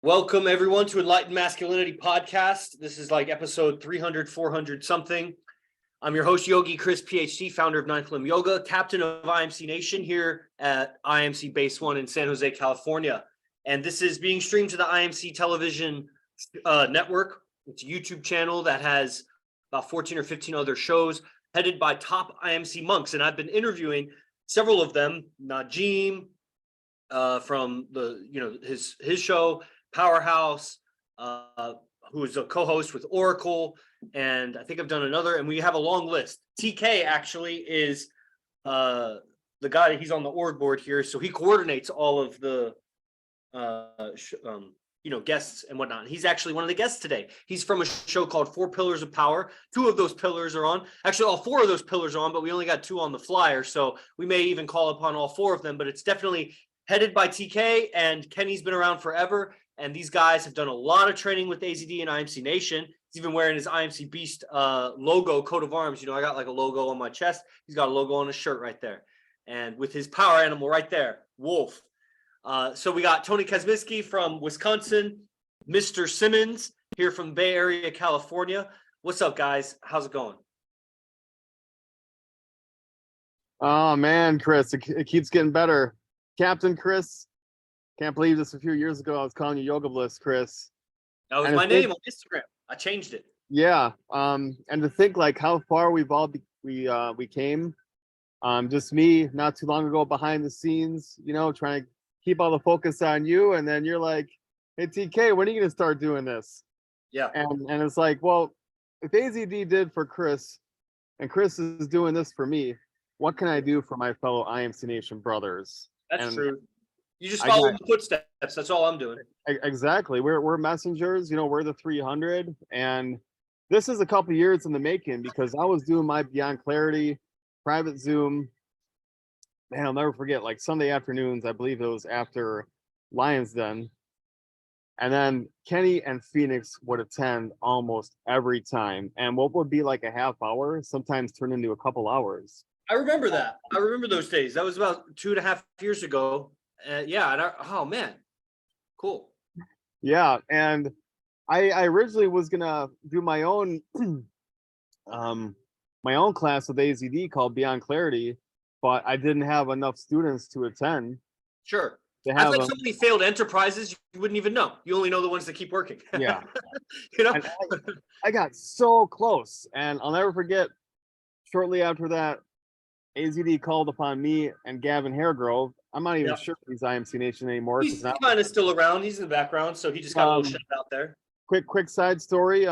Welcome everyone to Enlightened Masculinity Podcast. This is like episode 300, 400 something. I'm your host, Yogi Chris, PhD, founder of Ninth Limb Yoga, captain of IMC Nation here at IMC Base 1 in San Jose, California. And this is being streamed to the IMC television network. It's a YouTube channel that has about 14 or 15 other shows headed by top IMC monks. And I've been interviewing several of them, Najim from his show, Powerhouse, who is a co-host with Oracle, and I think I've done another, and we have a long list. TK actually is the guy, he's on the org board here, so he coordinates all of the guests and whatnot. He's actually one of the guests today. He's from a show called 4 Pillars of Power. 2 of those pillars are on. Actually, all 4 of those pillars are on, but we only got 2 on the flyer, so we may even call upon all 4 of them, but it's definitely headed by TK, and Kenny's been around forever. And these guys have done a lot of training with AZD and IMC Nation. He's even wearing his IMC Beast logo, coat of arms. You know, I got like a logo on my chest. He's got a logo on his shirt right there. And with his power animal right there, Wolf. So we got Tony Kazmiski from Wisconsin, Mr. Simmons here from Bay Area, California. What's up, guys? How's it going? Oh, man, Chris, it keeps getting better. Captain Chris. Can't believe this a few years ago I was calling you Yoga Bliss, Chris. That was my name on Instagram. I changed it. Yeah. And to think like how far we came. Just me not too long ago behind the scenes, trying to keep all the focus on you. And then you're like, hey TK, when are you gonna start doing this? Yeah. And it's like, well, if AZD did for Chris and Chris is doing this for me, what can I do for my fellow IMC Nation brothers? That's true. You just follow the footsteps. That's all I'm doing. Exactly. We're messengers. We're the 300, and this is a couple years in the making because I was doing my Beyond Clarity private Zoom. Man, I'll never forget. Like Sunday afternoons, I believe it was after Lions Den, and then Kenny and Phoenix would attend almost every time, and what would be like a half hour sometimes turned into a couple hours. I remember that. I remember those days. That was about 2.5 years ago. Oh man, cool. Yeah, and I originally was gonna do my own class with AZD called Beyond Clarity, but I didn't have enough students to attend. Sure. I've like so many failed enterprises you wouldn't even know. You only know the ones that keep working. Yeah. I got so close, and I'll never forget. Shortly after that, AZD called upon me and Gavin Hairgrove. I'm not even sure if he's IMC Nation anymore. He's kind of still around. He's in the background, so he just got a little shout out there. Quick side story.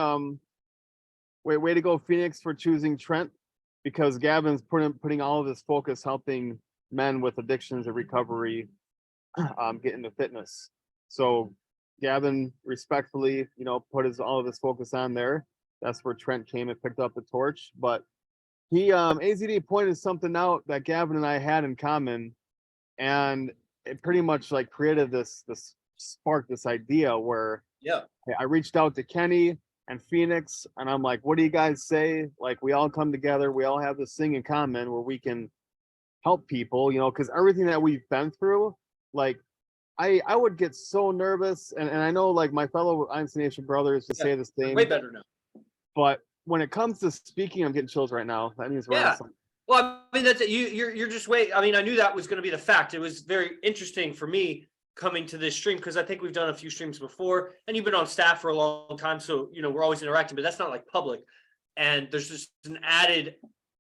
Way to go, Phoenix, for choosing Trent, because Gavin's putting all of his focus helping men with addictions and recovery get into fitness. So Gavin respectfully, put all of his focus on there. That's where Trent came and picked up the torch. But he AZD pointed something out that Gavin and I had in common, and it pretty much like created this spark, this idea where I reached out to Kenny and Phoenix, and I'm like, what do you guys say? Like, we all come together, we all have this thing in common where we can help people, because everything that we've been through, like I would get so nervous, and I know like my fellow IMC Nation brothers to say this thing. Way better now. But when it comes to speaking, I'm getting chills right now. That means we're awesome. Well, I mean, that's it. You're just I mean, I knew that was going to be the fact. It was very interesting for me coming to this stream because I think we've done a few streams before, and you've been on staff for a long time, so we're always interacting. But that's not like public, and there's just an added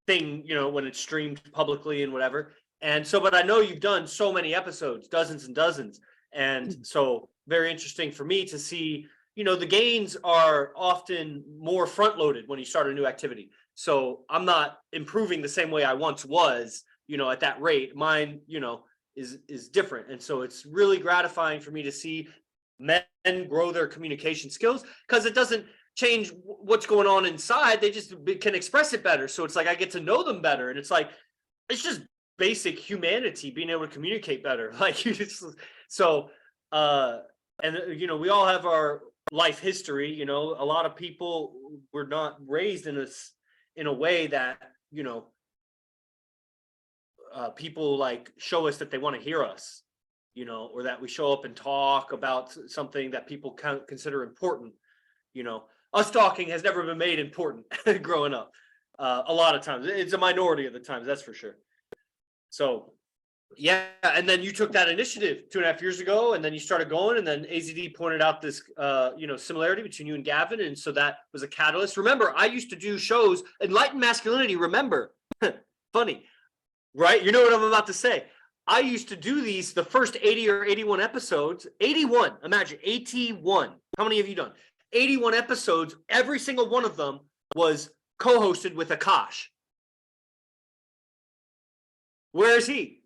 thing, when it's streamed publicly and whatever. And so, but I know you've done so many episodes, dozens and dozens, and so very interesting for me to see. The gains are often more front-loaded when you start a new activity. So I'm not improving the same way I once was, at that rate. Mine, is different. And so it's really gratifying for me to see men grow their communication skills because it doesn't change what's going on inside. They just can express it better. So it's like I get to know them better. And it's like, it's just basic humanity, being able to communicate better. Like, and we all have our life history. A lot of people were not raised in a way that people like show us that they want to hear us. you know, or that we show up and talk about something that people consider important. You know, us talking has never been made important growing up. A lot of times, it's a minority of the times, that's for sure. So, yeah, and then you took that initiative 2.5 years ago, and then you started going, and then AZD pointed out this, you know, similarity between you and Gavin, and so that was a catalyst. Remember, I used to do shows, Enlightened Masculinity. Remember, funny, right? You know what I'm about to say. I used to do these, the first 80 or 81 episodes. 81, imagine 81. How many have you done? 81 episodes. Every single one of them was co-hosted with Akash. Where is he?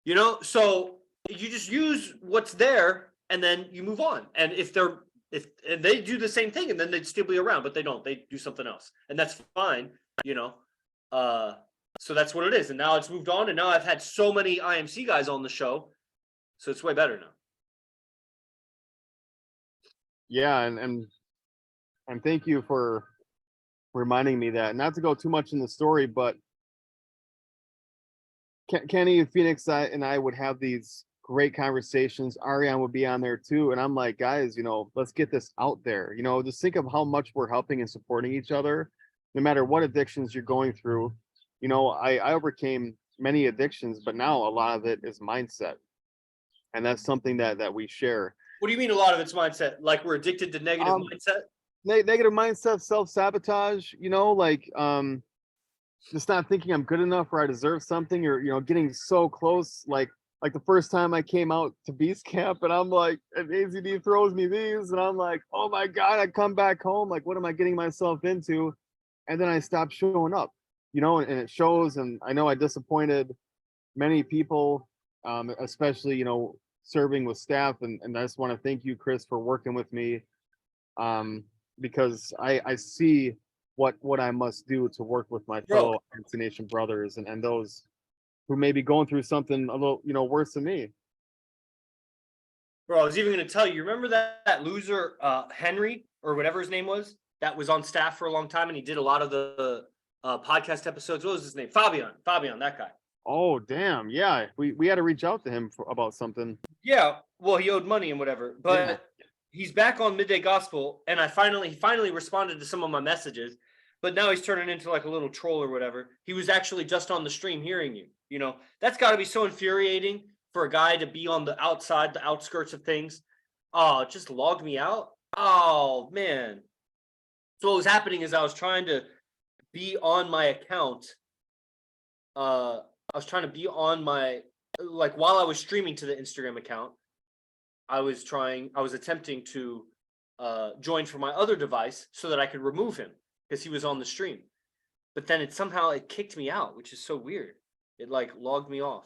You know, so you just use what's there and then you move on. And if they do the same thing, and then they'd still be around, but they don't. They do something else, and that's fine. You know, so that's what it is. And now it's moved on, and now I've had so many IMC guys on the show, so it's way better now. Yeah, and thank you for reminding me that. Not to go too much in the story, but Kenny, Phoenix, and I would have these great conversations. Ariane would be on there too, and I'm like, guys, you know, let's get this out there. You know, just think of how much we're helping and supporting each other, no matter what addictions you're going through. You know, I overcame many addictions, but now a lot of it is mindset, and that's something that we share. What do you mean a lot of it's mindset? Like we're addicted to negative mindset? Negative mindset, self-sabotage, you know, like just not thinking I'm good enough or I deserve something, or, you know, getting so close. Like the first time I came out to Beast Camp, and I'm like, and AZD throws me these, and I'm like, oh my God, I come back home, like, what am I getting myself into? And then I stopped showing up, you know, and it shows. And I know I disappointed many people, especially, you know, serving with staff. And I just want to thank you, Chris, for working with me, because I see what I must do to work with my fellow IMC Nation brothers and those who may be going through something a little, you know, worse than me. Bro, I was even going to tell you, remember that loser, Henry, or whatever his name was, that was on staff for a long time, and he did a lot of the podcast episodes. What was his name? Fabian, that guy. Oh, damn. Yeah. We had to reach out to him about something. Yeah. Well, he owed money and whatever, but yeah. He's back on Midday Gospel, and he finally responded to some of my messages, but now he's turning into like a little troll or whatever. He was actually just on the stream hearing you. You know, that's got to be so infuriating for a guy to be on the outside, the outskirts of things. Oh, it just logged me out. Oh, man. So what was happening is I was trying to be on my account. I was trying to be on my, like, while I was streaming to the Instagram account, I was attempting to join from my other device so that I could remove him because he was on the stream. But then it somehow kicked me out, which is so weird. It like logged me off.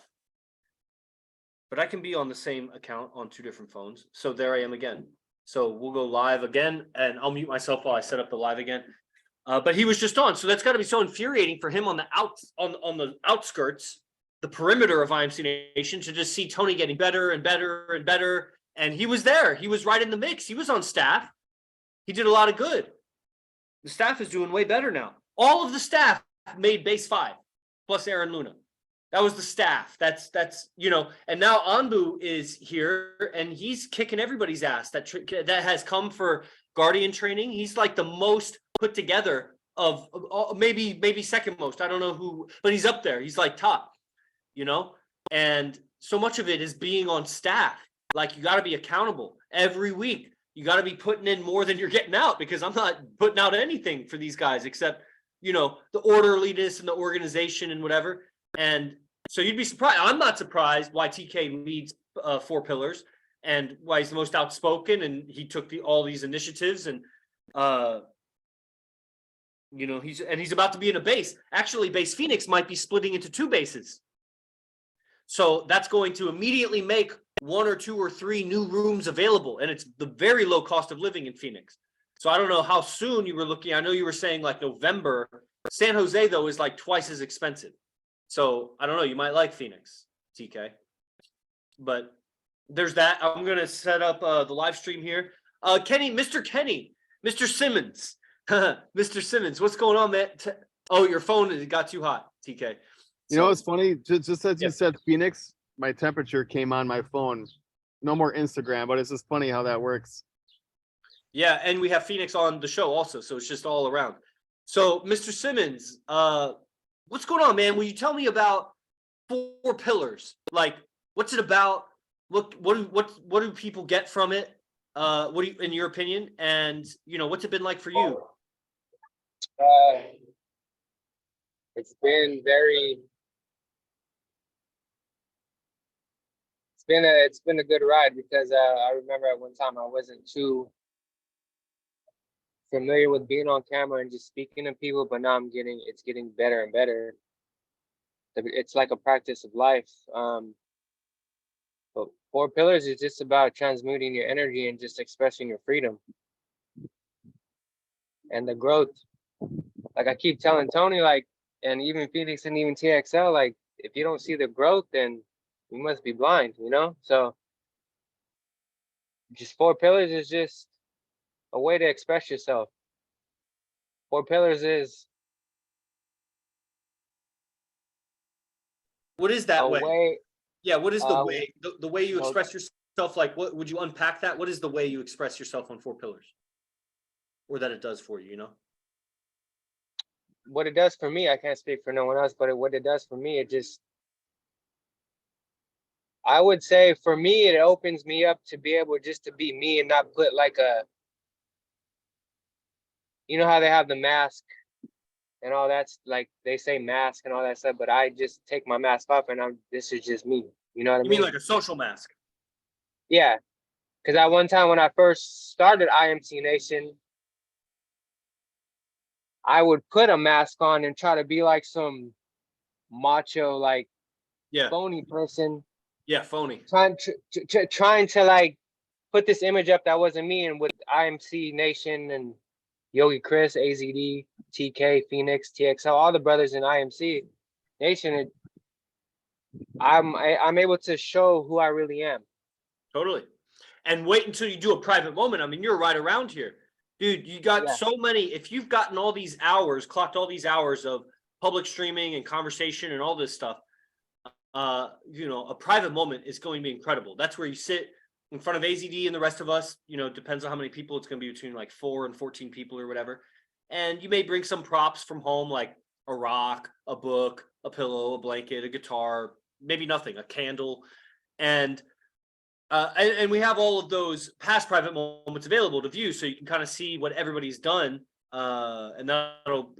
But I can be on the same account on 2 different phones. So there I am again. So we'll go live again, and I'll mute myself while I set up the live again. But he was just on. So that's got to be so infuriating for him on the outskirts, the perimeter of IMC Nation, to just see Tony getting better and better and better. And he was there. He was right in the mix. He was on staff. He did a lot of good. The staff is doing way better now. All of the staff made base 5, plus Aaron Luna. That was the staff. That's you know. And now Anbu is here, and he's kicking everybody's ass. That has come for Guardian training. He's like the most put together of maybe second most. I don't know who, but he's up there. He's like top, you know. And so much of it is being on staff. Like, you got to be accountable every week. You got to be putting in more than you're getting out, because I'm not putting out anything for these guys except, you know, the orderliness and the organization and whatever. And so you'd be surprised. I'm not surprised why TK leads 4 Pillars and why he's the most outspoken, and he took all these initiatives, and you know, he's about to be in a base. Actually, base Phoenix might be splitting into 2 bases. So that's going to immediately make 1 or 2 or 3 new rooms available, and it's the very low cost of living in Phoenix. So I don't know how soon you were looking. I know you were saying like November. San Jose, though, is like twice as expensive. So I don't know. You might like Phoenix, TK. But there's that. I'm going to set up the live stream here. Kenny, Mr. Simmons. Mr. Simmons, what's going on, man? Oh, your phone got too hot, TK. You know, it's funny. Just as you said, Phoenix, my temperature came on my phone. No more Instagram, but it's just funny how that works. Yeah, and we have Phoenix on the show also, so it's just all around. So, Mr. Simmons, what's going on, man? Will you tell me about Four Pillars? Like, what's it about? What do people get from it? What do you, in your opinion? And what's it been like for you? It's been very. It's been a good ride because I remember at one time I wasn't too familiar with being on camera and just speaking to people, but now it's getting better and better. It's like a practice of life. But Four Pillars is just about transmuting your energy and just expressing your freedom and the growth. Like I keep telling Tony, like, and even Phoenix and even TXL, like, if you don't see the growth, then you must be blind, So just Four Pillars is just a way to express yourself. Four Pillars is What is that a way? way. Yeah, what is the way? The way you well, express yourself? Like, what would you unpack that? What is the way you express yourself on Four Pillars, or that it does for you? What it does for me, I can't speak for no one else, but what it does for me, I would say for me, it opens me up to be able just to be me and not put like you know how they have the mask and all that's like, they say mask and all that stuff, but I just take my mask off and this is just me. You know what I You mean? mean like a social mask? Yeah. Because at one time when I first started IMC Nation, I would put a mask on and try to be like some macho, like Yeah, phony person, yeah, phony. trying to like put this image up that wasn't me. And with IMC Nation and Yogi Chris, AZD, TK, Phoenix, TXL, all the brothers in IMC Nation, I'm able to show who I really am. Totally. And wait until you do a private moment. I mean, you're right around here. Dude, you got so many, if you've gotten all these hours, clocked all these hours of public streaming and conversation and all this stuff, a private moment is going to be incredible. That's where you sit in front of AZD and the rest of us, depends on how many people. It's going to be between like 4 and 14 people or whatever. And you may bring some props from home, like a rock, a book, a pillow, a blanket, a guitar, maybe nothing, a candle. And we have all of those past private moments available to view, so you can kind of see what everybody's done, and that'll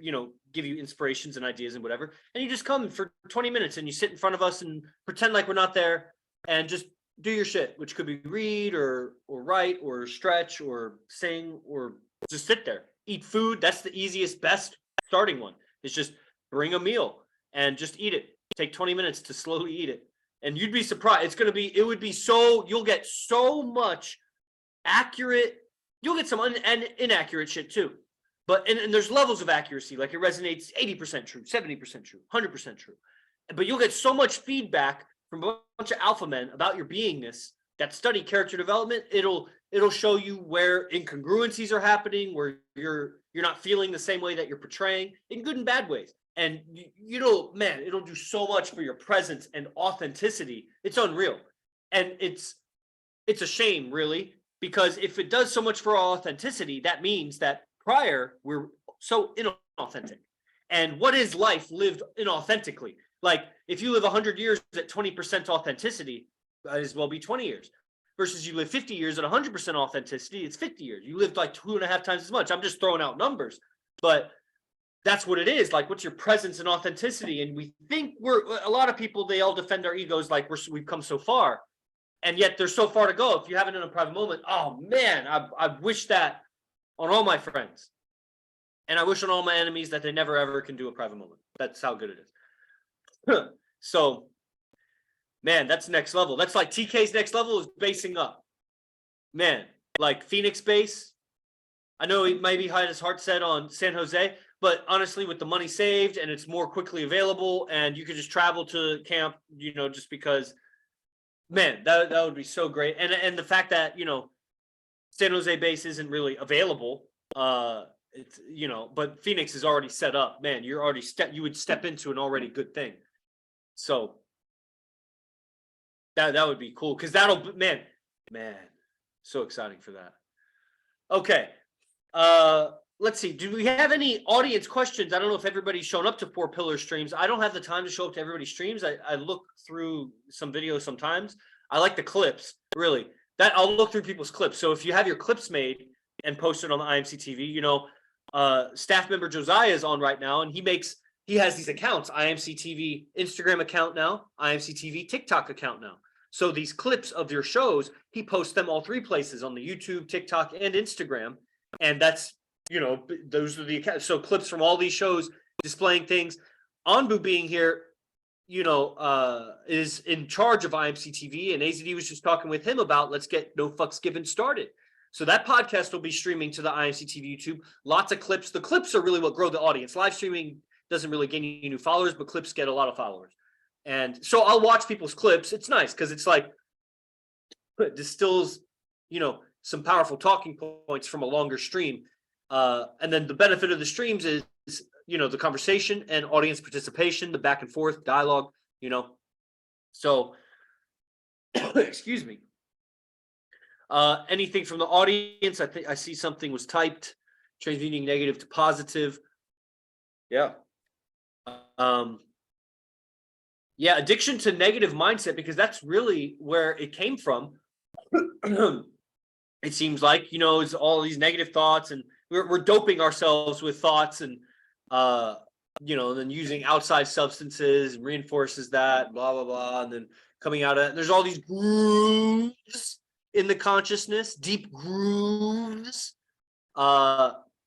give you inspirations and ideas and whatever. And you just come for 20 minutes and you sit in front of us and pretend like we're not there and just do your shit, which could be read or write or stretch or sing or just sit there, eat food. That's the easiest, best starting one. Is just bring a meal and just eat it. Take 20 minutes to slowly eat it. And you'd be surprised. You'll get so much accurate, you'll get some inaccurate shit too. But, and there's levels of accuracy, like it resonates 80% true, 70% true, 100% true. But you'll get so much feedback from a bunch of alpha men about your beingness that study character development. It'll show you where incongruencies are happening, where you're not feeling the same way that you're portraying, in good and bad ways. And it'll do so much for your presence and authenticity. It's unreal. And it's a shame, really, because if it does so much for our authenticity, that means that prior we're so inauthentic. And what is life lived inauthentically? Like if you live 100 years at 20% authenticity, might as well be 20 years. Versus you live 50 years at 100% authenticity, it's 50 years. You lived like 2.5 times as much. I'm just throwing out numbers, but that's what it is. Like, what's your presence and authenticity? And we think a lot of people, they all defend our egos like we've come so far, and yet there's so far to go. If you haven't in a private moment, oh man, I wish that on all my friends, and I wish on all my enemies that they never ever can do a private moment. That's how good it is. So, man, that's next level. That's like TK's next level is basing up. Man, like Phoenix base. I know he maybe had his heart set on San Jose, but honestly, with the money saved and it's more quickly available and you could just travel to camp, just because, man, that would be so great. And the fact that, San Jose base isn't really available, it's, but Phoenix is already set up, man, you would step into an already good thing. So That would be cool because that'll man, so exciting for that. Okay. Let's see. Do we have any audience questions? I don't know if everybody's shown up to Four Pillars streams. I don't have the time to show up to everybody's streams. I look through some videos sometimes. I like the clips, really. That I'll look through people's clips. So if you have your clips made and posted on the IMC TV, you know, staff member Josiah is on right now, and he has these accounts, IMC TV Instagram account now, IMC TV TikTok account now. So these clips of your shows, he posts them all three places on the YouTube, TikTok, and Instagram. And that's, you know, those are the accounts. So clips from all these shows displaying things. Anbu being here, you know, is in charge of IMC TV, and AZD was just talking with him about let's get No Fucks Given started. So that podcast will be streaming to the IMC TV YouTube. Lots of clips. The clips are really what grow the audience. Live streaming doesn't really gain you new followers, but clips get a lot of followers. And so I'll watch people's clips. It's nice because it's like it distills, you know, some powerful talking points from a longer stream. And then the benefit of the streams is, you know, the conversation and audience participation, the back and forth dialogue, you know. So, excuse me. Anything from the audience? I think I see something was typed. Transmuting negative to positive. Yeah. Yeah, addiction to negative mindset, because that's really where it came from. It seems like, you know, it's all these negative thoughts, and we're doping ourselves with thoughts, and you know, and then using outside substances and reinforces that, blah blah blah, and then coming out of it. There's all these grooves in the consciousness, deep grooves.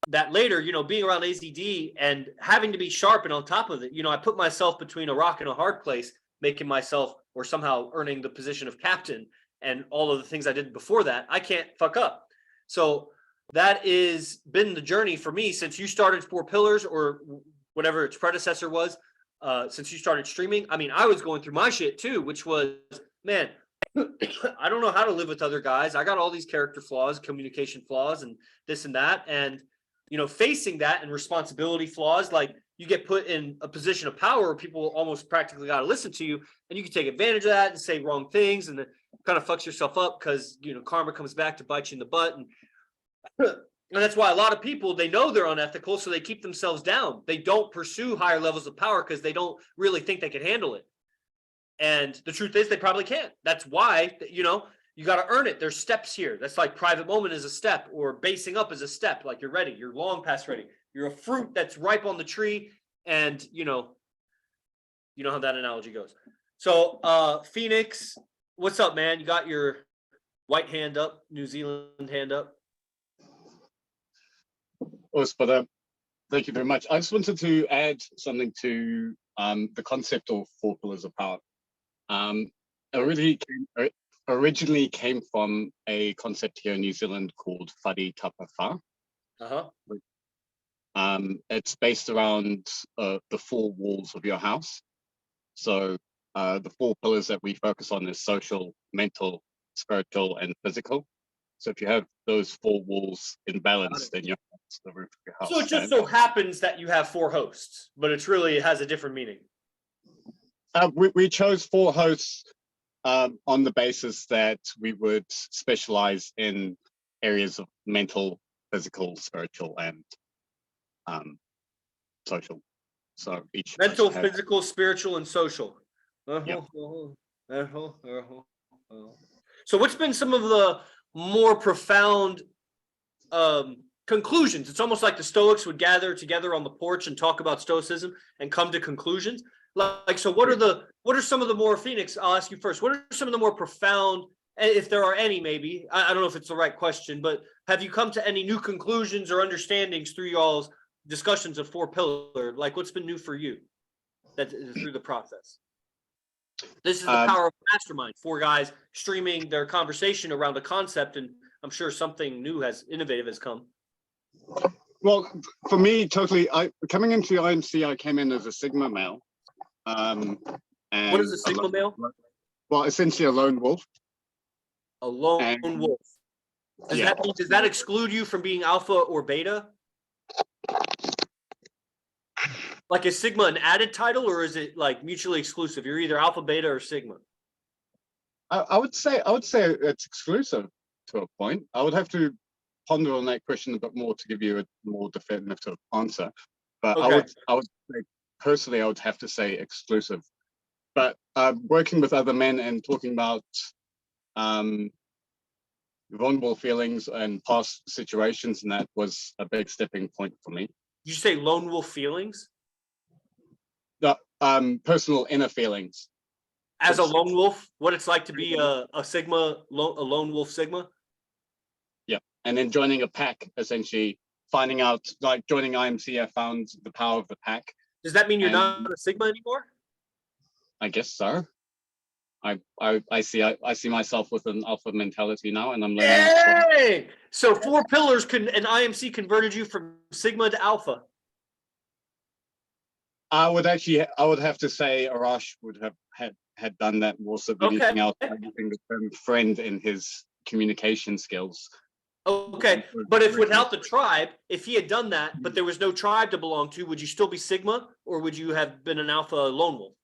That later, you know, being around AZD and having to be sharp and on top of it, you know, I put myself between a rock and a hard place, making myself or somehow earning the position of captain, and all of the things I did before that, I can't fuck up. So that is been the journey for me since you started Four Pillars, or whatever its predecessor was, since you started streaming. I mean, I was going through my shit too, which was, man, I don't know how to live with other guys. I got all these character flaws, communication flaws, and this and that. And you know, facing that and responsibility flaws, like you get put in a position of power where people almost practically got to listen to you, and you can take advantage of that and say wrong things, and it kind of fucks yourself up because, you know, karma comes back to bite you in the butt. And that's why a lot of people, they know they're unethical, so they keep themselves down. They don't pursue higher levels of power because they don't really think they can handle it. And the truth is they probably can't. That's why, you know, you got to earn it. There's steps here. That's like private moment is a step, or basing up is a step. Like you're ready. You're long past ready. You're a fruit that's ripe on the tree. And you know how that analogy goes. So Phoenix, what's up, man? You got your white hand up, New Zealand hand up. Thank you very much. I just wanted to add something to the concept of Four Pillars of Power. Originally came from a concept here in New Zealand called Whare Tapa Whā. It's based around the four walls of your house. So the four pillars that we focus on is social, mental, spiritual, and physical. So if you have those four walls in balance, then you're the roof of your house. So it just so happens that you have four hosts, but it has a different meaning. We chose four hosts on the basis that we would specialize in areas of mental, physical, spiritual, and social. So each mental, physical, spiritual, and social. Yep. So what's been some of the more profound conclusions? It's almost like the Stoics would gather together on the porch and talk about Stoicism and come to conclusions. Like, so what are some of the more, Phoenix, I'll ask you first, what are some of the more profound, if there are any, maybe, I don't know if it's the right question, but have you come to any new conclusions or understandings through y'all's discussions of Four Pillar? Like, what's been new for you that through the process? This is the power of mastermind. Four guys streaming their conversation around a concept, and I'm sure something new innovative has come. Well, for me, totally, coming into the IMC, I came in as a Sigma male. And what is a Sigma male? Well, essentially a lone wolf. A lone wolf. Does that exclude you from being alpha or beta? Like, is Sigma an added title, or is it like mutually exclusive? You're either alpha, beta, or Sigma. I would say it's exclusive to a point. I would have to ponder on that question a bit more to give you a more definitive answer. But Okay. I would say personally, I would have to say exclusive. But working with other men and talking about vulnerable feelings and past situations, and that was a big stepping point for me. Did you say lone wolf feelings? The personal inner feelings. As a lone wolf, what it's like to be a lone wolf Sigma? Yeah, and then joining a pack, essentially finding out, like joining IMC, I found the power of the pack. Does that mean you're not a Sigma anymore? I guess so. I see myself with an alpha mentality now, and I'm learning. Hey! So 4 Pillars and IMC converted you from Sigma to Alpha. I would have to say Arash would have had done that more so than anything else, by using the term friend in his communication skills. Okay, but if without the tribe, if he had done that, but there was no tribe to belong to, would you still be Sigma, or would you have been an Alpha lone wolf?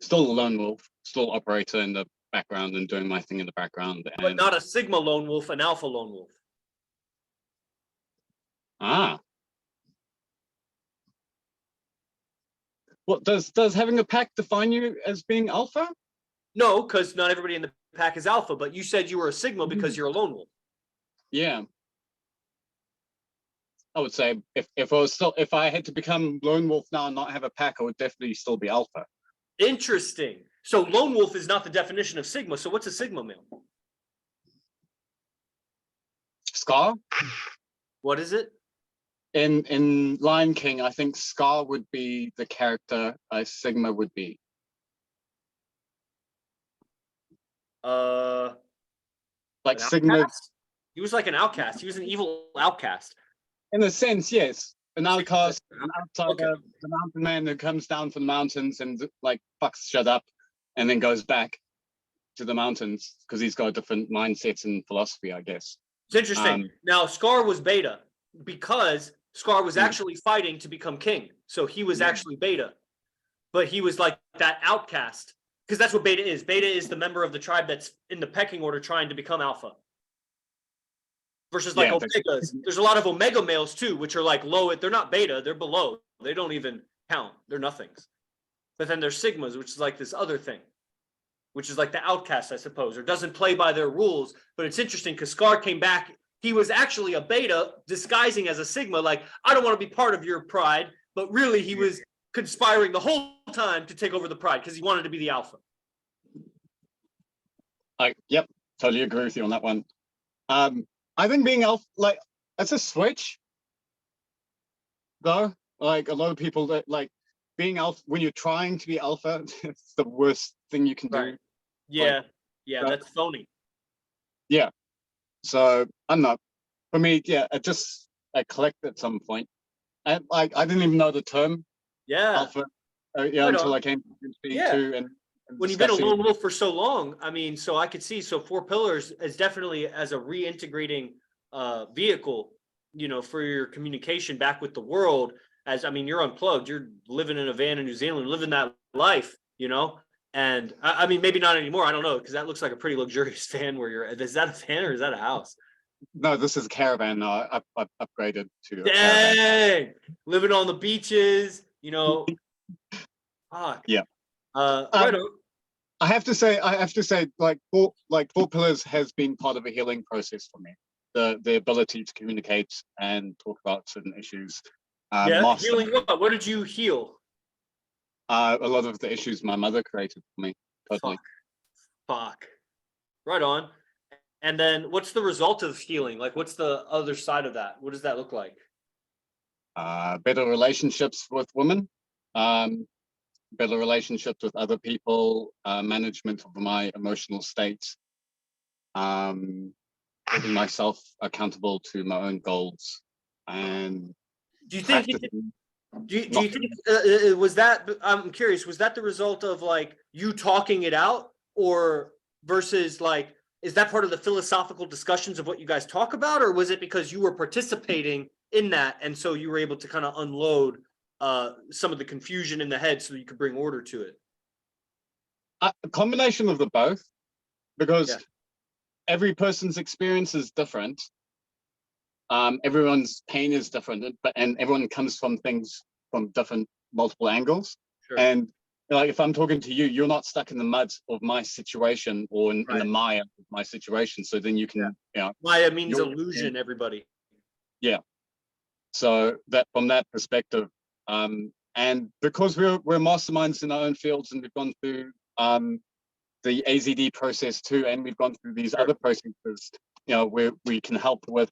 Still a lone wolf, still operator in the background and doing my thing in the background. But not a Sigma lone wolf, an Alpha lone wolf. Ah. What does having a pack define you as being alpha? No, because not everybody in the pack is Alpha, but you said you were a Sigma because you're a lone wolf. Yeah. I would say if I had to become lone wolf now and not have a pack, I would definitely still be alpha. Interesting. So lone wolf is not the definition of Sigma. So what's a Sigma male? Scar? What is it? In Lion King, I think Scar would be the character Sigma would be. Like Sigma. He was like an outcast. He was an evil outcast. In a sense, yes. An outcast, an outsider, the mountain man who comes down from the mountains and like fucks shit up and then goes back to the mountains because he's got a different mindset and philosophy, I guess. It's interesting. Now, Scar was beta because Scar was actually fighting to become king. So he was actually beta. But he was like that outcast because that's what beta is. Beta is the member of the tribe that's in the pecking order trying to become alpha. Versus like omegas. There's a lot of omega males too, which are like low. They're not beta, they're below. They don't even count. They're nothings. But then there's sigmas, which is like this other thing, which is like the outcast, I suppose, or doesn't play by their rules. But it's interesting because Scar came back. He was actually a beta disguising as a sigma. Like, I don't want to be part of your pride, but really he was conspiring the whole time to take over the pride because he wanted to be the alpha. Yep, totally agree with you on that one. I think being alpha, like, it's a switch, though. Like, a lot of people that like being alpha when you're trying to be alpha, it's the worst thing you can do. Yeah, like, that's phony. Yeah. So I don't know. For me, yeah, I clicked at some point. And like I didn't even know the term alpha until I came to MC2 and when you've been a lone wolf for so long, I mean, so I could see, so 4 Pillars is definitely as a reintegrating vehicle, you know, for your communication back with the world. As I mean, you're unplugged, you're living in a van in New Zealand, living that life, you know. And I mean, maybe not anymore. I don't know, because that looks like a pretty luxurious van where you're. Is that a van or is that a house? No, this is a caravan now. I've upgraded to. Dang, living on the beaches, you know. Fuck. Yeah. Right on. I have to say, like 4 Pillars has been part of a healing process for me. The ability to communicate and talk about certain issues. Healing what? What did you heal? A lot of the issues my mother created for me. Totally. Fuck. Right on. And then what's the result of healing? Like, what's the other side of that? What does that look like? Better relationships with women. Better relationships with other people, management of my emotional state, holding myself accountable to my own goals, and do you think was that, I'm curious, was that the result of like you talking it out, or versus like, is that part of the philosophical discussions of what you guys talk about, or was it because you were participating in that and so you were able to kind of unload some of the confusion in the head so you could bring order to it? A combination of the both, because Yeah. every person's experience is different. Everyone's pain is different, and everyone comes from things from different multiple angles. Sure. And like, if I'm talking to you, you're not stuck in the mud of my situation or in the mire of my situation. So then you can, Maya means illusion, everybody. Yeah. So that from that perspective, and because we're masterminds in our own fields, and we've gone through the AZD process too, and we've gone through these other processes, where we can help with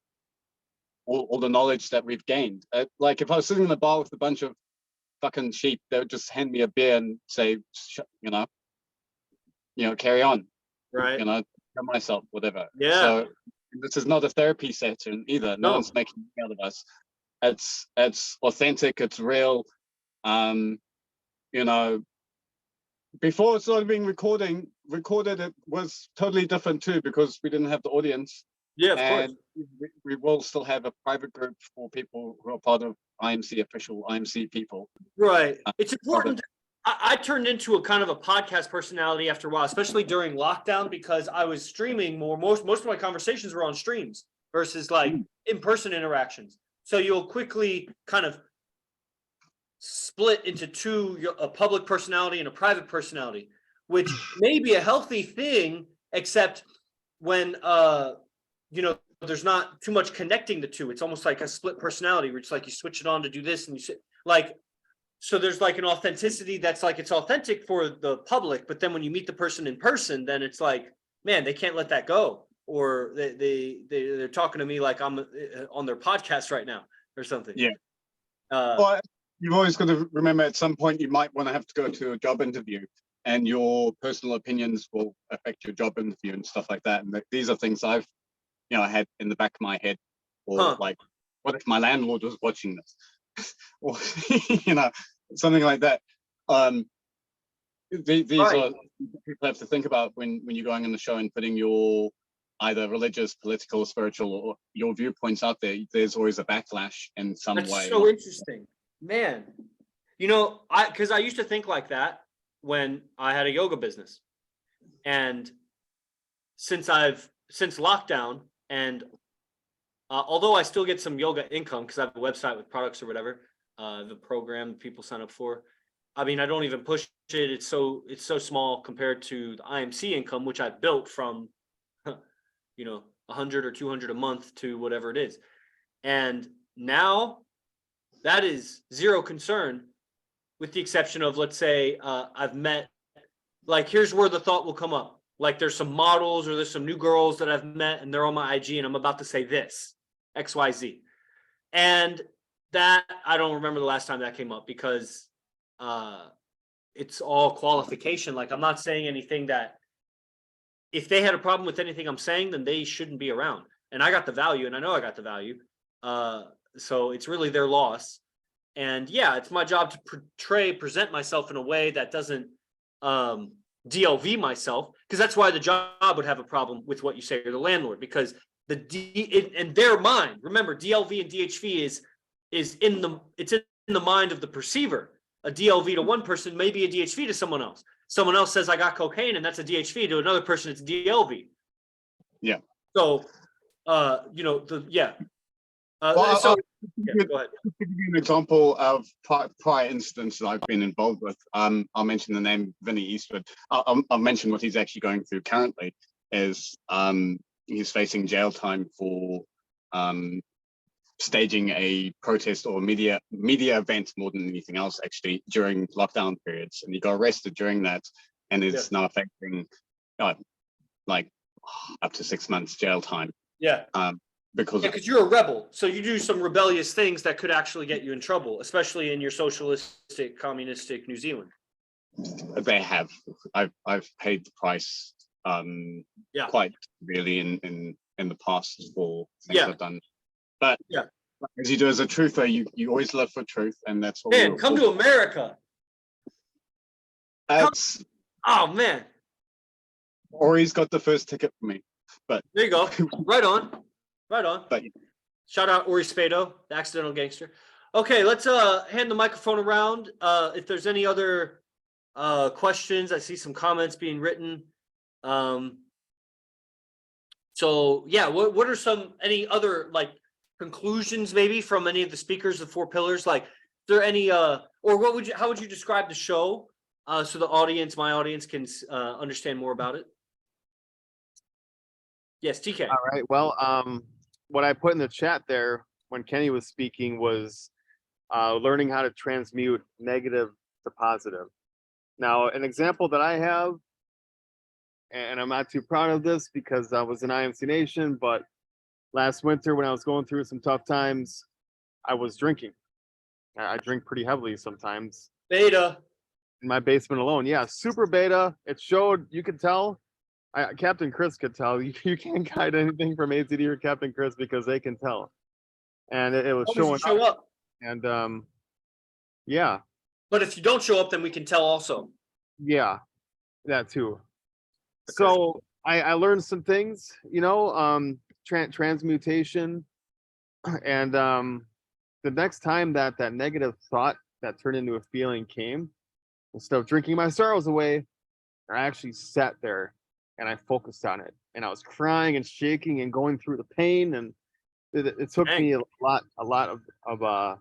all the knowledge that we've gained. Like if I was sitting in the bar with a bunch of fucking sheep, they would just hand me a beer and say, carry on, Right. tell myself, whatever. Yeah. So this is not a therapy session either. No one's making money out of us. It's authentic. It's real. Before it started being recorded, it was totally different too, because we didn't have the audience. Yeah, of course. We will still have a private group for people who are part of IMC, official IMC people. Right. It's important. I turned into a kind of a podcast personality after a while, especially during lockdown, because I was streaming more. Most of my conversations were on streams versus like in-person interactions. So you'll quickly kind of split into two, a public personality and a private personality, which may be a healthy thing, except when there's not too much connecting the two. It's almost like a split personality, where it's like you switch it on to do this, and so there's like an authenticity that's like, it's authentic for the public, but then when you meet the person in person, then it's like, man, they can't let that go, or they're talking to me like I'm on their podcast right now or something. Yeah. Well, you've always got to remember, at some point you might want to have to go to a job interview, and your personal opinions will affect your job interview and stuff like that. And these are things I've had in the back of my head, or like, what if my landlord was watching this? Or something like that. These are people have to think about when you're going on the show and putting your either religious, political, spiritual, or your viewpoints out there. There's always a backlash in some way. That's so interesting, man. Because I used to think like that when I had a yoga business, and since lockdown, and although I still get some yoga income because I have a website with products or whatever, the program people sign up for. I mean, I don't even push it. It's so small compared to the IMC income, which I built from, 100 or 200 a month to whatever it is. And now that is zero concern, with the exception of, let's say, I've met, like, here's where the thought will come up. Like, there's some models or there's some new girls that I've met and they're on my IG and I'm about to say this, XYZ. And that, I don't remember the last time that came up, because it's all qualification. Like, I'm not saying anything that, if they had a problem with anything I'm saying, then they shouldn't be around. And I got the value, and I know I got the value. So it's really their loss. And yeah, it's my job to present myself in a way that doesn't DLV myself, because that's why the job would have a problem with what you say, or the landlord, because in their mind, remember, DLV and DHV is in the mind of the perceiver. A DLV to one person may be a DHV to someone else. Someone else says I got cocaine, and that's a DHV. To another person, it's DLV. Yeah. So, go ahead. To give you an example of prior incidents that I've been involved with, I'll mention the name Vinny Eastwood. I'll mention what he's actually going through currently. Is he's facing jail time for staging a protest or media event, more than anything else, actually, during lockdown periods, and he got arrested during that, and is now facing like up to 6 months jail time. Yeah. Because you're a rebel, so you do some rebellious things that could actually get you in trouble, especially in your socialistic, communistic New Zealand. They have. I've paid the price quite really in the past for things I've done. But as you do as a truther, you always live for truth, and that's what. Man, come to America. Oh man. Ori's got the first ticket for me, but there you go. Right on. But shout out Ori Spado, the accidental gangster. Okay, let's hand the microphone around. If there's any other questions. I see some comments being written. So yeah, what are any other like conclusions maybe from any of the speakers, the 4 pillars? Like, is there any or how would you describe the show so the audience, my audience, can understand more about it? Yes, TK. All right. Well, what I put in the chat there when Kenny was speaking was learning how to transmute negative to positive. Now, an example that I have, and I'm not too proud of this because I was in IMC Nation, but last winter when I was going through some tough times, I was drinking. I drink pretty heavily sometimes. Beta. In my basement alone. Yeah, super beta. It showed, you could tell. Captain Chris could tell. You can't guide anything from AZD or Captain Chris because they can tell. And it was showing show up. And yeah. But if you don't show up, then we can tell also. Yeah, that too. Okay. So I learned some things, you know, transmutation, and the next time that negative thought that turned into a feeling came, instead of drinking my sorrows away, I actually sat there and I focused on it, and I was crying and shaking and going through the pain, and it took me a lot of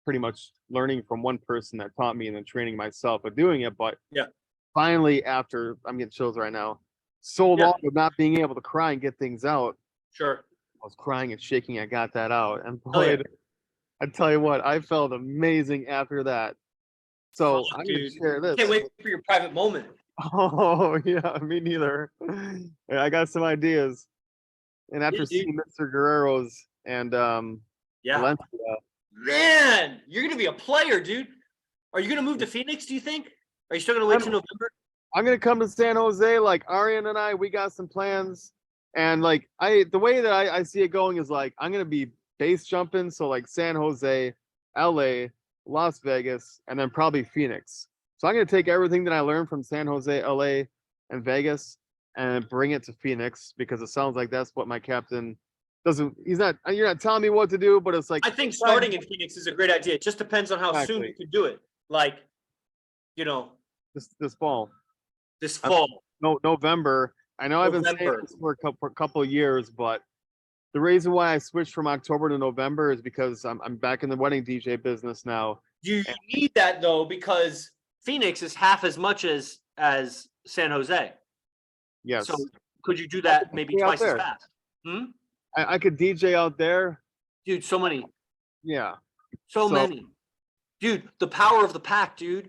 pretty much learning from one person that taught me and then training myself of doing it. But yeah, finally, after, I'm getting chills right now, so long of not being able to cry and get things out. Sure. I was crying and shaking. I got that out, and boy, I tell you what, I felt amazing after that. So I'm gonna share this. Can't wait for your private moment. Oh yeah, me neither. Yeah, I got some ideas. And after seeing Mr. Guerrero's and Valencia, man, you're gonna be a player, dude. Are you gonna move to Phoenix, do you think? Are you still gonna wait till November? I'm gonna come to San Jose. Like Arian and I, we got some plans. And like the way that I see it going is like I'm gonna be base jumping, so like San Jose, LA, Las Vegas, and then probably Phoenix. So I'm gonna take everything that I learned from San Jose, LA, and Vegas and bring it to Phoenix, because it sounds like that's what my captain doesn't. You're not telling me what to do, but it's like, I think starting in Phoenix is a great idea. It just depends on how soon you can do it. Like, you know, this fall. This fall. No, November. I know I've been saying this for a couple of years, but the reason why I switched from October to November is because I'm back in the wedding DJ business now. You need that though, because Phoenix is half as much as San Jose. Yes. So could you do that maybe twice as fast? I could DJ out there. Dude, so many. Yeah. So many. Dude, the power of the pack, dude.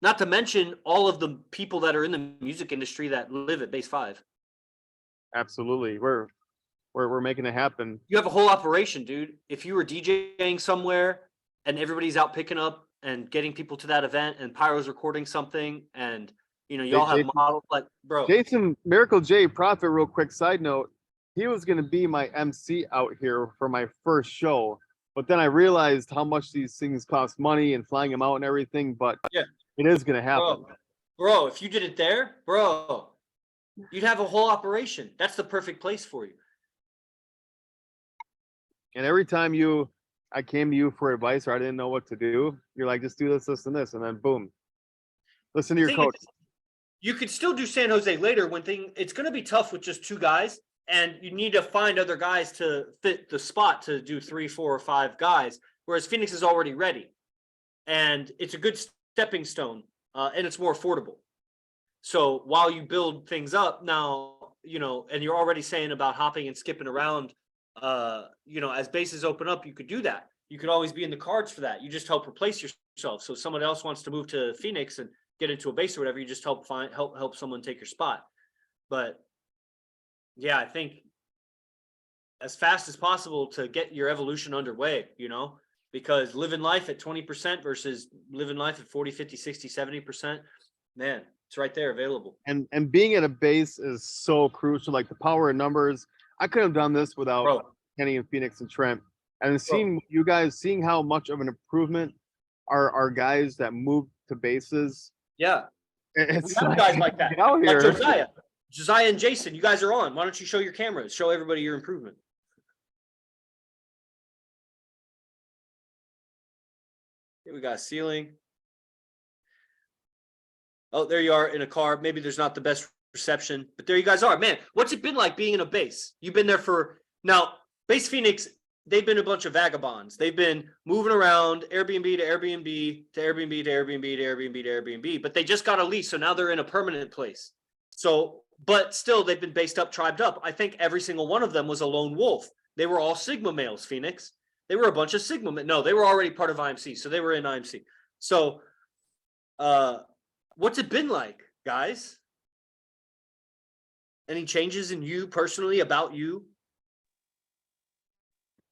Not to mention all of the people that are in the music industry that live at Base 5. Absolutely. We're making it happen. You have a whole operation, dude. If you were DJing somewhere and everybody's out picking up and getting people to that event, and Pyro's recording something, and you know, y'all have models, like, bro. Jason, Miracle J Prophet, real quick side note, he was gonna be my MC out here for my first show, but then I realized how much these things cost money and flying him out and everything. But yeah, it is gonna happen. Bro, if you did it there, bro, you'd have a whole operation. That's the perfect place for you. And every time I came to you for advice or I didn't know what to do, you're like, just do this, this, and this, and then boom. Listen to your coach. You could still do San Jose later when it's going to be tough with just 2 guys, and you need to find other guys to fit the spot to do 3, 4, or 5 guys, whereas Phoenix is already ready. And it's a good stepping stone, and it's more affordable. So while you build things up now, you know, and you're already saying about hopping and skipping around, you know, as bases open up, you could do that. You could always be in the cards for that. You just help replace yourself. So if someone else wants to move to Phoenix and get into a base or whatever, you just help someone take your spot. But yeah, I think as fast as possible to get your evolution underway, you know, because living life at 20% versus living life at 40, 50, 60, 70%, man, it's right there available. And being at a base is so crucial. Like the power of numbers. I couldn't have done this without Kenny and Phoenix and Trent. And seeing how much of an improvement are guys that move to bases. Yeah. It's we have guys like that. Out here. Like Josiah and Jason, you guys are on. Why don't you show your cameras? Show everybody your improvement. Here we got ceiling. Oh, there you are in a car. Maybe there's not the best reception, but there you guys are. Man, what's it been like being in a base? You've been there for now. Base Phoenix, they've been a bunch of vagabonds. They've been moving around Airbnb to Airbnb to Airbnb to Airbnb to Airbnb to Airbnb, but they just got a lease, so now they're in a permanent place. So, but still, they've been based up, tribed up. I think every single one of them was a lone wolf. They were all Sigma males, Phoenix. They were a bunch of Sigma. No, they were already part of IMC, so they were in IMC. So, what's it been like, guys? Any changes in you personally, about you?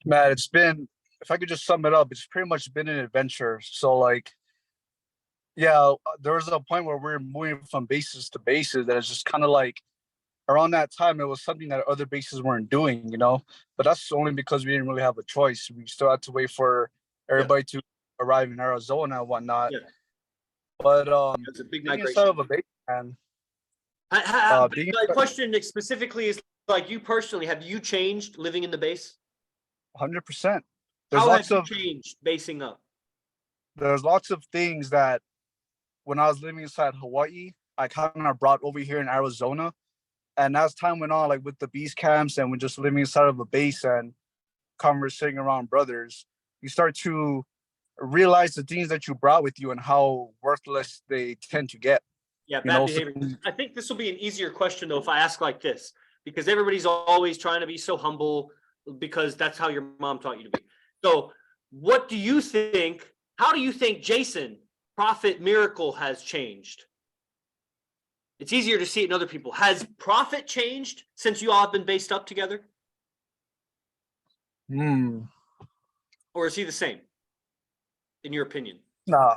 Man, it's been, if I could just sum it up, it's pretty much been an adventure. So like, yeah, there was a point where we were moving from bases to bases that it's just kind of like around that time, it was something that other bases weren't doing, you know, but that's only because we didn't really have a choice. We still had to wait for everybody to arrive in Arizona and whatnot. Yeah. But It's a big being migration. inside of a base, man. My question specifically is like, you personally, have you changed living in the base? 100%. There's How lots have of you changed basing up? there's lots of things that when I was living inside Hawaii, I kind of brought over here in Arizona. And as time went on, like with the beast camps and we're just living inside of a base and conversing around brothers, you start to realize the things that you brought with you and how worthless they tend to get. Yeah, You bad know, behavior. I think this will be an easier question though if I ask like this, because everybody's always trying to be so humble because that's how your mom taught you to be. So what do you think, how do you think Jason, Prophet Miracle, has changed? It's easier to see it in other people. Has Prophet changed since you all have been based up together? Or is he the same, in your opinion? Nah,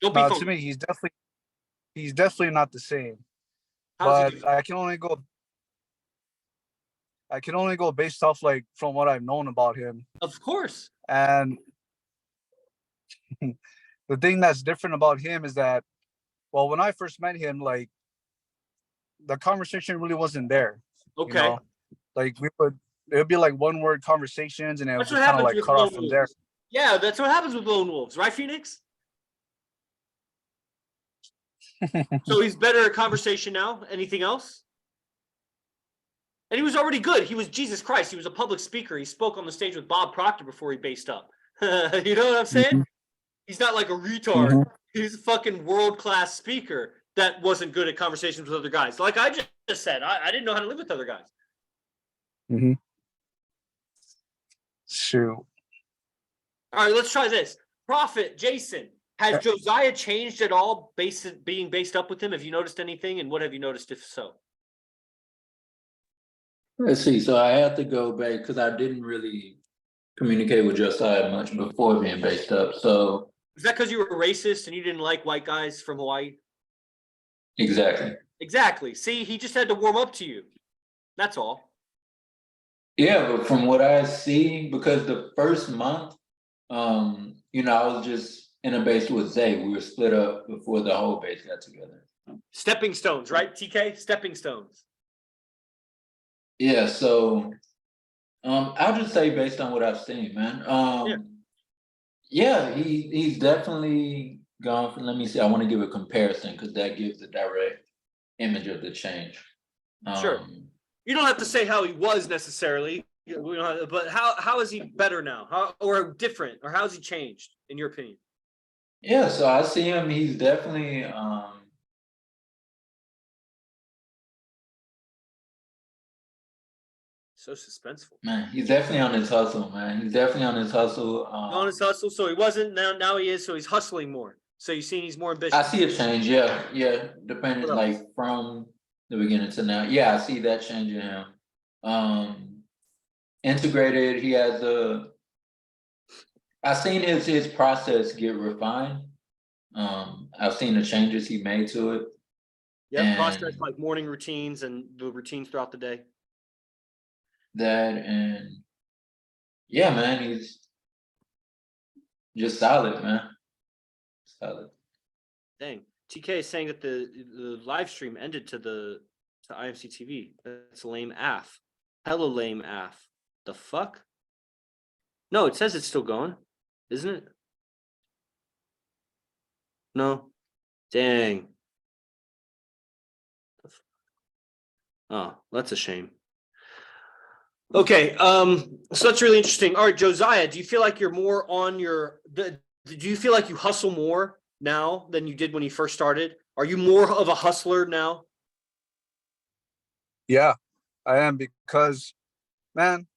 Don't be nah, phony. to me, he's definitely not the same. How's he But I can only go based off like from what I've known about him. Of course. And the thing that's different about him is that, well, when I first met him, like the conversation really wasn't there. Okay. You know? Like it would be like one word conversations and it was That's what just kind of happens like with cut lone off from there. wolves. Yeah, that's what happens with lone wolves, right, Phoenix? So he's better at conversation now. Anything else? And he was already good. He was Jesus Christ. He was a public speaker. He spoke on the stage with Bob Proctor before he based up. You know what I'm saying? He's not like a retard. He's a fucking world-class speaker that wasn't good at conversations with other guys. Like I just said, I didn't know how to live with other guys. Shoot. All right, let's try this. Prophet Jason, has Josiah changed at all being based up with him? Have you noticed anything? And what have you noticed if so? Let's see. So I have to go back because I didn't really communicate with Josiah much before being based up. So is that because you were racist and you didn't like white guys from Hawaii? exactly. Exactly. See, he just had to warm up to you. That's all. Yeah, but from what I see, because the first month, you know, I was just in a base with Zay. We were split up before the whole base got together. Stepping stones, right? TK? Stepping stones. Yeah, so I'll just say based on what I've seen, man. Yeah, he's definitely gone from, let me see, I want to give a comparison because that gives a direct image of the change. Sure. You don't have to say how he was necessarily, but how is he better now? How, or different, or how's he changed in your opinion? Yeah, so I see him, he's definitely so suspenseful. man, he's definitely on his hustle, man. He's definitely on his hustle. On his hustle, so he wasn't, now he is, so he's hustling more. So you've seen he's more ambitious. I see a change, yeah, depending like from the beginning to now. Yeah, I see that change in him. Integrated, he has I've seen his process get refined. I've seen the changes he made to it. Yeah, process like morning routines and the routines throughout the day. That and yeah, man, he's just solid, man. Solid. Dang. TK is saying that the live stream ended to IMC TV. That's lame af. Hella lame af. The fuck? No, it says it's still going, isn't it? No. Dang. Oh, that's a shame. Okay, so that's really interesting. All right, Josiah, do you feel like you're more on your, do you feel like you hustle more now than you did when you first started? Are you more of a hustler now? Yeah, I am, because, man,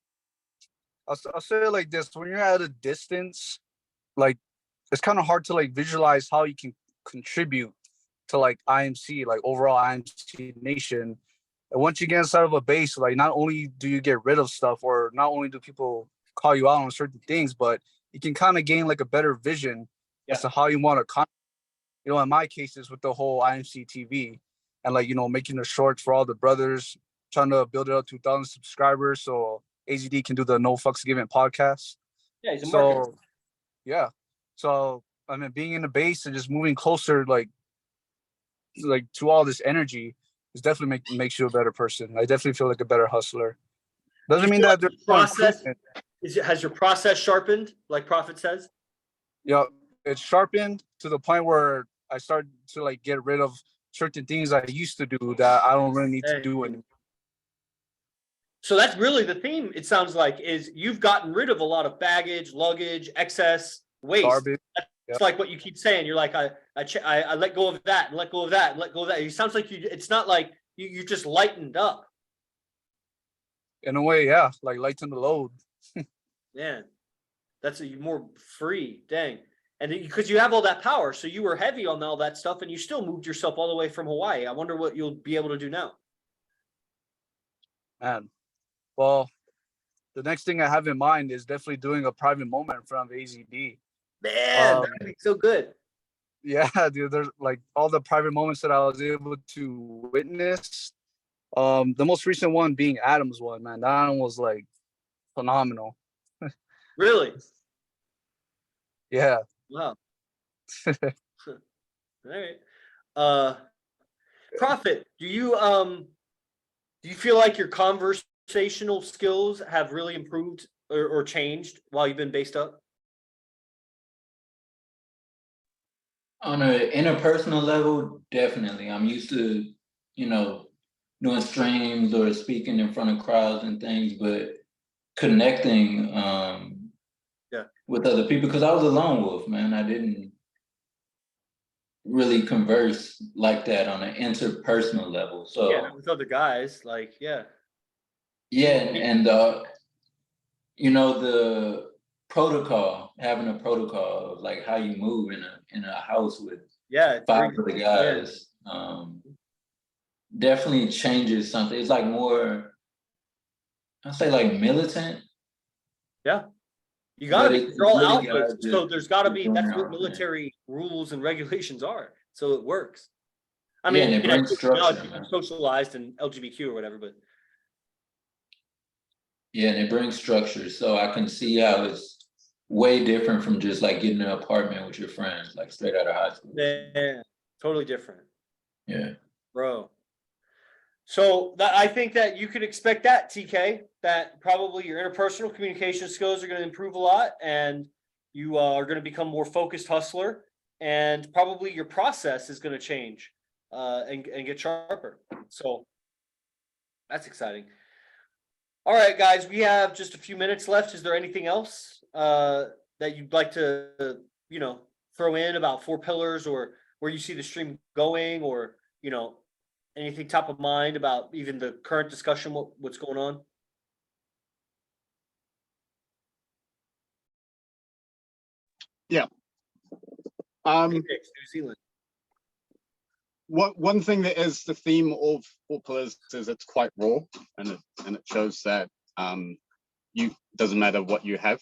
I'll say it like this: when you're at a distance, like, it's kind of hard to like visualize how you can contribute to like IMC, like overall IMC Nation. And once you get inside of a base, like, not only do you get rid of stuff, or not only do people call you out on certain things, but you can kind of gain like a better vision as to how you want to, you know, in my cases with the whole IMC TV, and like, you know, making the shorts for all the brothers, trying to build it up to 1,000 subscribers so AZD can do the No Fucks Given podcast. Yeah, he's a marketer. So yeah, so I mean, being in the base and just moving closer, like to all this energy, is definitely makes you a better person. I definitely feel like a better hustler. Doesn't mean that there's no Process improvement. has your process sharpened, like Prophet says? Yeah, it's sharpened to the point where I start to like get rid of certain things I used to do that I don't really need to do anymore. So that's really the theme, it sounds like, is you've gotten rid of a lot of baggage, luggage, excess, waste. Garbage. It's like what you keep saying. You're like, I let go of that and let go of that and let go of that. It sounds like it's not like you just lightened up. In a way, yeah, like lighten the load. Man, that's more free. Dang. And because you have all that power, so you were heavy on all that stuff and you still moved yourself all the way from Hawaii. I wonder what you'll be able to do now. Man, well, the next thing I have in mind is definitely doing a private moment in front of AZD. Man, that'd be so good. Yeah, dude, there's like all the private moments that I was able to witness. The most recent one being Adam's one, man. That one was like phenomenal. Really? Yeah. Wow. All right. Prophet, do you feel like your conversational skills have really improved or changed while you've been based up? On an interpersonal level, definitely. I'm used to, you know, doing streams or speaking in front of crowds and things, but connecting with other people, because I was a lone wolf, man. I didn't really converse like that on an interpersonal level. So yeah, with other guys, like, yeah. Yeah, and you know, the protocol, having a protocol of like how you move in a house with 5 other guys, definitely changes something. It's like more, I'd say like militant. Yeah. You gotta be, they're all really alphas, so there's gotta be, that's what military rules and regulations are, so it works. I mean, it brings structure, socialized and LGBTQ or whatever, but yeah, and it brings structure, so I can see how it's way different from just like getting an apartment with your friends, like straight out of high school. yeah, totally different. Yeah, bro. So I think that you could expect that, TK, that probably your interpersonal communication skills are going to improve a lot, and you are going to become more focused hustler, and probably your process is going to change and get sharper. So that's exciting. All right, guys, we have just a few minutes left. Is there anything else that you'd like to, you know, throw in about 4 pillars, or where you see the stream going, or, you know, anything top of mind about even the current discussion, what's going on? Yeah. New Zealand. One thing that is the theme of 4 pillars is it's quite raw, and it shows that you doesn't matter what you have,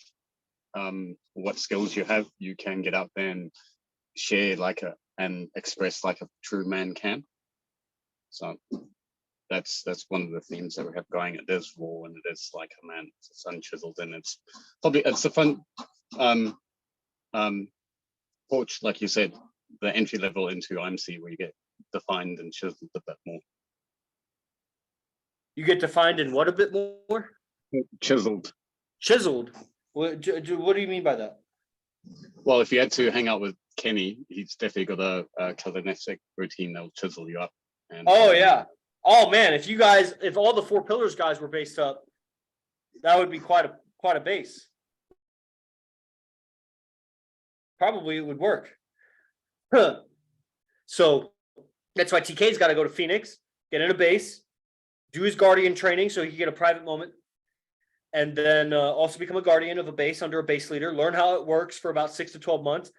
what skills you have, you can get out there and share and express like a true man can. So that's one of the themes that we have going. It is raw, and it is like a man, it's unchiseled, and it's a fun approach, like you said, the entry level into IMC, where you get defined and chiseled a bit more. You get defined in what a bit more? Chiseled. Chiseled. What do you mean by that? Well, if you had to hang out with Kenny, he's definitely got a kinetic routine that'll chisel you up. And oh yeah, Oh man, if all the 4 Pillars guys were based up, that would be quite a base. Probably it would work. Huh. So that's why TK's got to go to Phoenix, get in a base, do his Guardian training so he can get a private moment, and then also become a Guardian of a base under a base leader, learn how it works for about 6 to 12 months,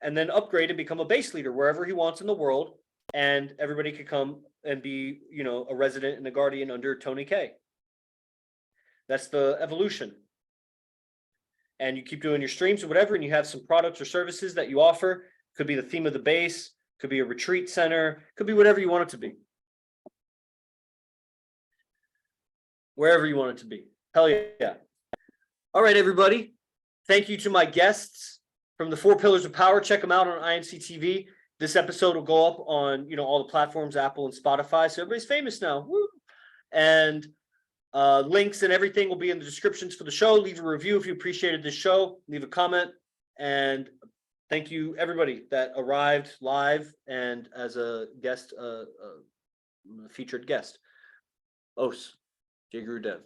and then upgrade and become a base leader wherever he wants in the world, and everybody could come and be, you know, a resident and a Guardian under Tony K. That's the evolution. And you keep doing your streams or whatever, and you have some products or services that you offer. Could be the theme of the base, could be a retreat center, could be whatever you want it to be. Wherever you want it to be. Hell yeah. All right, everybody. Thank you to my guests from the 4 Pillars of Power. Check them out on IMC TV. This episode will go up on, you know, all the platforms, Apple and Spotify. So everybody's famous now. Woo! And links and everything will be in the descriptions for the show. Leave a review if you appreciated this show. Leave a comment. And thank you, everybody that arrived live and as a guest, featured guest. Os, J. Guru Dev.